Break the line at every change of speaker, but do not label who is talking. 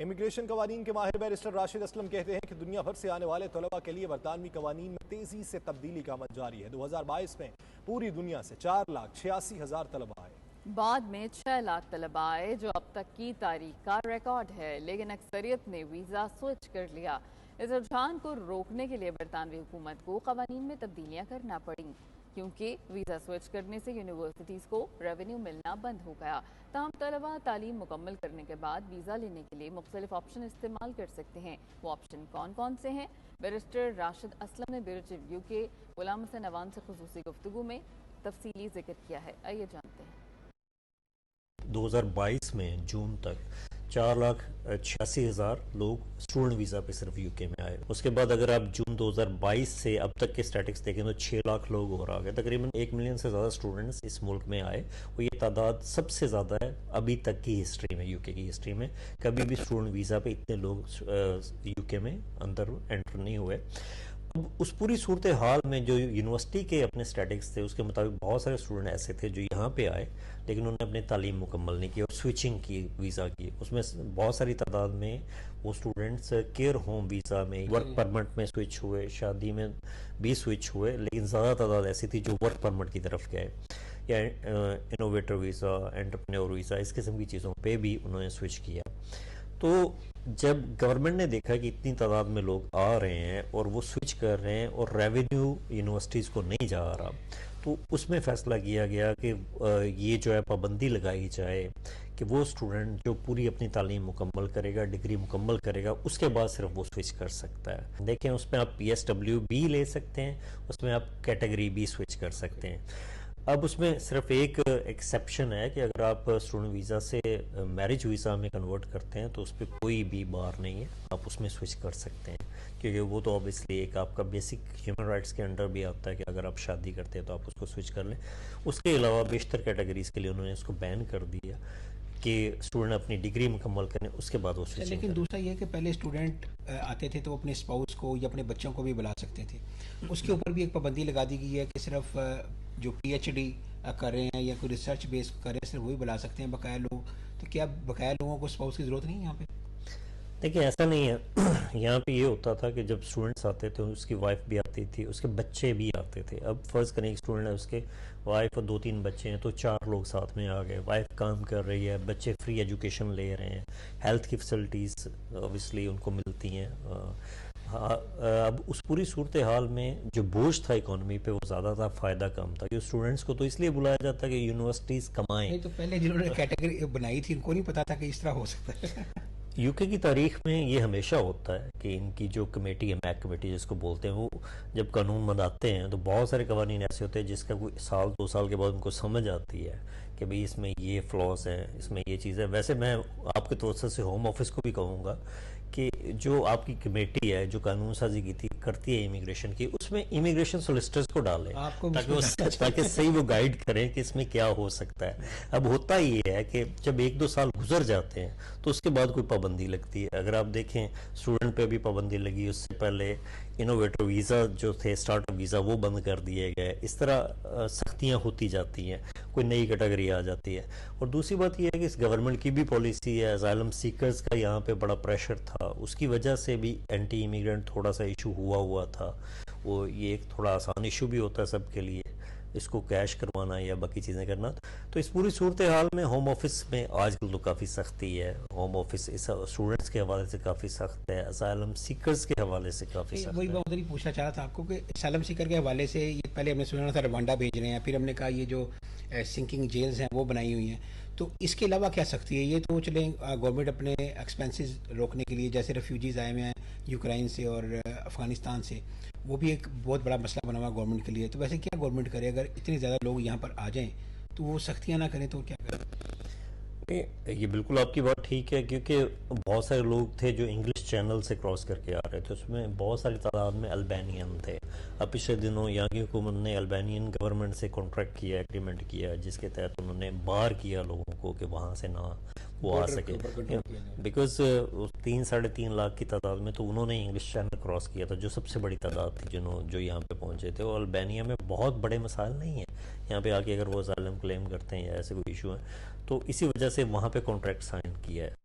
Immigration कवानीन के माहिर बैरिस्टर राशिद असलम कहते हैं कि दुनिया भर से आने वाले तलबा के लिए बरतानवी कवानीन में तेजी से तब्दीली का अमल जारी है। 2022 में पूरी दुनिया से 4,86,000 तलबा आए।
बाद में 6 लाख तलबा आए, जो अब तक की तारीख का रिकॉर्ड है, लेकिन अक्सरियत ने वीज़ा स्विच कर लिया। इस रुझान को रोकने के लिए बरतानवी हुकूमत को कवानीन में तब्दीलियाँ करना पड़ी, क्योंकि वीज़ा स्विच करने से यूनिवर्सिटीज़ को रेवेन्यू मिलना बंद हो गया। तमाम तलबा तालीम मुकम्मल करने के बाद वीज़ा लेने के लिए मुख्तलिफ ऑप्शन इस्तेमाल कर सकते हैं। वो ऑप्शन कौन कौन से हैं? बैरिस्टर राशिद असलम ने ब्यूरो चीफ UK गुलाम हसन अवान से खुसूसी गुफ्तगू में तफसीली जिक्र किया है। आइए जानते हैं।
2022 में जून तक 4,86,000 लोग स्टूडेंट वीज़ा पे सिर्फ UK में आए। उसके बाद अगर आप जून 2022 से अब तक के स्टैटिक्स देखें तो 6 लाख लोग और आ गए। तकरीबन 1 मिलियन से ज़्यादा स्टूडेंट्स इस मुल्क में आए और ये तादाद सबसे ज़्यादा है अभी तक की हिस्ट्री में। UK की हिस्ट्री में कभी भी स्टूडेंट वीज़ा पे इतने लोग UK में अंदर एंटर नहीं हुए। अब उस पूरी सूरत हाल में जो यूनिवर्सिटी के अपने स्टैटिक्स थे उसके मुताबिक बहुत सारे स्टूडेंट ऐसे थे जो यहाँ पे आए लेकिन उन्होंने अपनी तालीम मुकम्मल नहीं की और स्विचिंग की वीज़ा की। उसमें बहुत सारी तादाद में वो स्टूडेंट्स केयर होम वीज़ा में, वर्क परमिट में स्विच हुए, शादी में भी स्विच हुए, लेकिन ज़्यादा तादाद ऐसी थी जो वर्क परमिट की तरफ गए या इनोवेटर वीज़ा, एंटरप्रेन्योर वीज़ा, इस किस्म की चीज़ों पर भी उन्होंने स्विच किया। तो जब गवर्नमेंट ने देखा कि इतनी तादाद में लोग आ रहे हैं और वो स्विच कर रहे हैं और रेवेन्यू यूनिवर्सिटीज़ को नहीं जा रहा, तो उसमें फ़ैसला किया गया कि ये जो है पाबंदी लगाई जाए कि वो स्टूडेंट जो पूरी अपनी तालीम मुकम्मल करेगा, डिग्री मुकम्मल करेगा, उसके बाद सिर्फ वो स्विच कर सकता है। देखें, उसमें आप PSW भी ले सकते हैं, उसमें आप कैटेगरी भी स्विच कर सकते हैं। अब उसमें सिर्फ एक एक्सेप्शन है कि अगर आप स्टूडेंट वीज़ा से मैरिज वीज़ा में कन्वर्ट करते हैं तो उस पर कोई भी बार नहीं है, आप उसमें स्विच कर सकते हैं, क्योंकि वो तो ऑब्वियसली एक आपका बेसिक ह्यूमन राइट्स के अंडर भी आता है कि अगर आप शादी करते हैं तो आप उसको स्विच कर लें। उसके अलावा बेशतर कैटेगरीज़ के लिए उन्होंने उसको बैन कर दिया कि स्टूडेंट अपनी डिग्री मुकम्मल करें, उसके बाद वो स्विच।
लेकिन दूसरा ये है कि पहले स्टूडेंट आते थे तो अपने स्पाउस को या अपने बच्चों को भी बुला सकते थे, उसके ऊपर भी एक पाबंदी लगा दी गई है कि सिर्फ जो PhD कर रहे हैं या कोई रिसर्च बेस कर रहे हैं सिर्फ वही बुला सकते हैं बकाया लोग। तो क्या बकाया लोगों को स्पाउस की ज़रूरत नहीं है यहाँ पे?
देखिए, ऐसा नहीं है। यहाँ पे ये होता था कि जब स्टूडेंट्स आते थे उसकी वाइफ भी आती थी, उसके बच्चे भी आते थे। अब फ़र्ज़ करें एक स्टूडेंट है, उसके वाइफ और 2-3 बच्चे हैं, तो 4 लोग साथ में आ गए। वाइफ काम कर रही है, बच्चे फ्री एजुकेशन ले रहे हैं, हेल्थ की फैसिलिटीज़ ऑब्वियसली उनको मिलती हैं। हाँ, अब उस पूरी सूरत हाल में जो बोझ था इकोनॉमी पे वो ज़्यादा था, फ़ायदा कम था। क्योंकि स्टूडेंट्स को तो इसलिए बुलाया जाता है कि यूनिवर्सिटीज़ कमाएं।
तो पहले जिन्होंने कैटेगरी बनाई थी उनको नहीं पता था कि इस तरह हो सकता है।
UK की तारीख में ये हमेशा होता है कि इनकी जो कमेटी है, मैक कमेटी जिसको बोलते हैं, वो जब कानून बनाते हैं तो बहुत सारे कवानीन ऐसे होते हैं जिसका कोई 1-2 साल के बाद उनको समझ आती है कि भाई इसमें ये फ्लॉज हैं, इसमें ये चीज़ें। वैसे मैं आपके तवज्जो से होम ऑफिस को भी कहूँगा कि जो आपकी कमेटी है जो कानून साजी की थी करती है इमिग्रेशन की, उसमें इमिग्रेशन सोलिसिटर्स को डालें ताकि सही वो गाइड करें कि इसमें क्या हो सकता है। अब होता ये है कि जब 1-2 साल गुजर जाते हैं तो उसके बाद कोई पाबंदी लगती है। अगर आप देखें, स्टूडेंट पे भी पाबंदी लगी, उससे पहले इनोवेटर वीज़ा जो थे, स्टार्टअप वीज़ा, वो बंद कर दिए गए। इस तरह सख्तियाँ होती जाती हैं, कोई नई कैटेगरी आ जाती है। और दूसरी बात यह है कि इस गवर्नमेंट की भी पॉलिसी है, असाइलम सीकर्स का यहाँ पे बड़ा प्रेशर था, उसकी वजह से भी एंटी इमिग्रेंट थोड़ा सा इशू हुआ था। वो ये एक थोड़ा आसान इशू भी होता है सबके लिए, इसको कैश करवाना या बाकी चीज़ें करना। तो इस पूरी सूरत हाल में होम ऑफिस में आजकल तो काफ़ी सख्ती है। होम ऑफिस इस स्टूडेंट्स के हवाले से काफ़ी सख्त है, असाइलम सीकर्स के हवाले से काफ़ी सख्त है।
वही मैं उधर ही पूछना चाह रहा था आपको कि असाइलम सीकर के हवाले से ये पहले हमने सुना था रवांडा भेज रहे हैं, फिर हमने कहा ये जो सिंकिंग जेल्स हैं वो बनाई हुई हैं, तो इसके अलावा क्या सख्ती है? ये तो चले गवर्नमेंट अपने एक्सपेंसेस रोकने के लिए, जैसे रेफ्यूजीज़ आए हुए हैं यूक्रेन से और अफ़गानिस्तान से, वो भी एक बहुत बड़ा मसला बना हुआ गवर्नमेंट के लिए। तो वैसे क्या गवर्नमेंट करे अगर इतने ज़्यादा लोग यहाँ पर आ जाएं तो वो सख्तियाँ ना करें तो क्या करें?
ये बिल्कुल आपकी बात ठीक है, क्योंकि बहुत सारे लोग थे जो इंग्लिश चैनल से क्रॉस करके आ रहे थे, उसमें बहुत सारी तादाद में अल्बानियन थे। अब पिछले दिनों यहाँ की हुकूमत ने अल्बानियन गवर्नमेंट से कॉन्ट्रैक्ट किया, एग्रीमेंट किया, जिसके तहत उन्होंने बाहर किया लोगों को कि वहाँ से ना वो आ सके, बिकॉज 3-3.5 लाख की तादाद में तो उन्होंने इंग्लिश चैनल क्रॉस किया था, जो सबसे बड़ी तादाद थी जो यहाँ पे पहुँचे थे। और अल्बानिया में बहुत बड़े मसाइल नहीं है, यहाँ पे आके अगर वो असाइलम क्लेम करते हैं या ऐसे कोई इशू है तो इसी वजह से वहाँ पे कॉन्ट्रैक्ट साइन किया है।